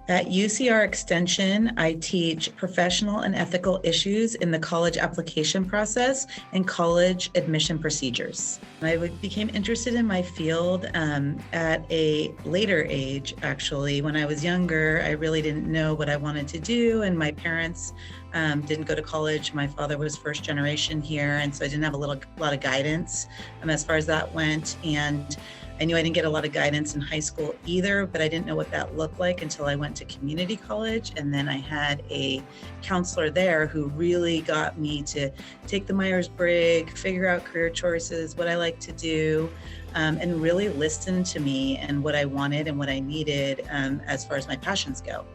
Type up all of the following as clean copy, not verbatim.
At UCR Extension, I teach professional and ethical issues in the college application process and college admission procedures. I became interested in my field at a later age, actually. When I was younger, I really didn't know what I wanted to do, and my parents didn't go to college. My father was first generation here, and so I didn't have a lot of guidance as far as that went. And I knew I didn't get a lot of guidance in high school either, but I didn't know what that looked like until I went to community college. And then I had a counselor there who really got me to take the Myers-Briggs, figure out career choices, what I like to do, and really listen to me and what I wanted and what I needed as far as my passions go.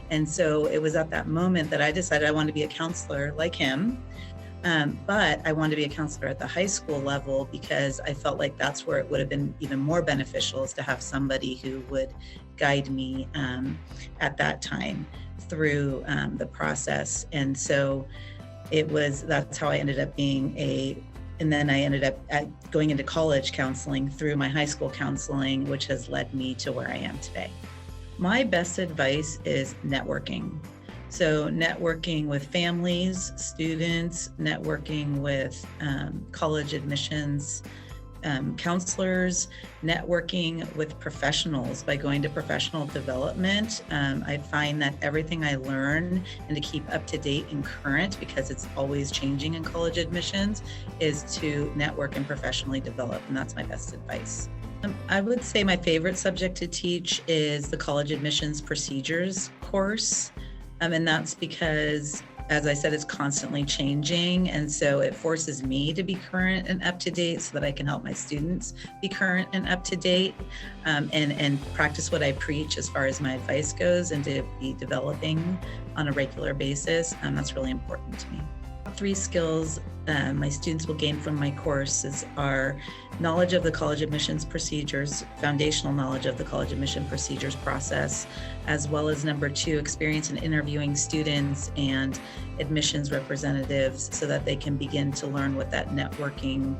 And so it was at that moment that I decided I wanted to be a counselor like him. But I wanted to be a counselor at the high school level because I felt like that's where it would have been even more beneficial, is to have somebody who would guide me at that time through the process. And so that's how I ended up and then I ended up going into college counseling through my high school counseling, which has led me to where I am today. My best advice is networking. So networking with families, students, networking with college admissions counselors, networking with professionals by going to professional development. I find that everything I learn and to keep up to date and current, because it's always changing in college admissions, is to network and professionally develop, and that's my best advice. I would say my favorite subject to teach is the college admissions procedures course. And that's because, as I said, it's constantly changing. And so it forces me to be current and up to date so that I can help my students be current and up to date and practice what I preach as far as my advice goes, and to be developing on a regular basis. That's really important to me. 3 skills my students will gain from my courses are knowledge of the college admissions procedures, foundational knowledge of the college admission procedures process, as well as number 2, experience in interviewing students and admissions representatives so that they can begin to learn what that networking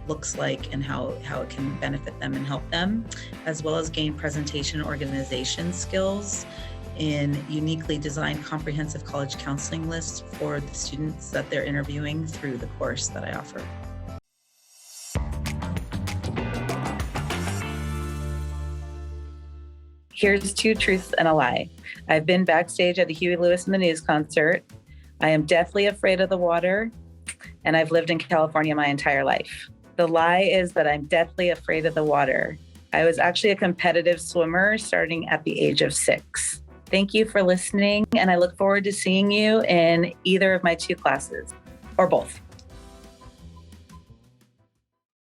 looks like and how it can benefit them and help them, as well as gain presentation and organization skills in uniquely designed comprehensive college counseling lists for the students that they're interviewing through the course that I offer. Here's 2 truths and a lie. I've been backstage at the Huey Lewis and the News concert. I am deathly afraid of the water, and I've lived in California my entire life. The lie is that I'm deathly afraid of the water. I was actually a competitive swimmer starting at the age of 6. Thank you for listening, and I look forward to seeing you in either of my 2 classes, or both.